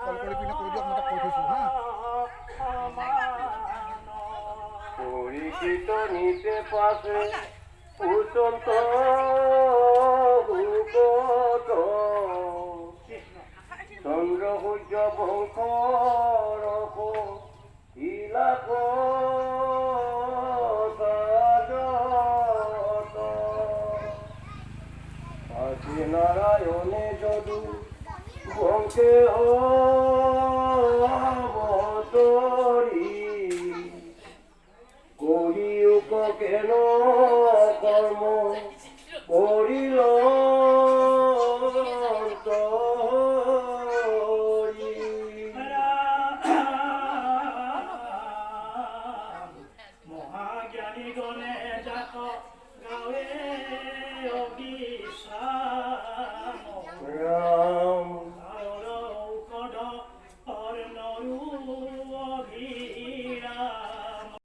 কল কৰি পিনে কৈ দিয়ক, মই তাক কৈ থৈছোঁ হা। পরিচিত নিতে পাশে উচন্ত হুকত চন্দ্র সূর্য বংশর ইলাক আসি নারায়ণে যদু বংশে হরি করিউক কেন কর্ম করিল মহাজ্ঞানী গণে জাত গাঁৱে অবিশ্বাস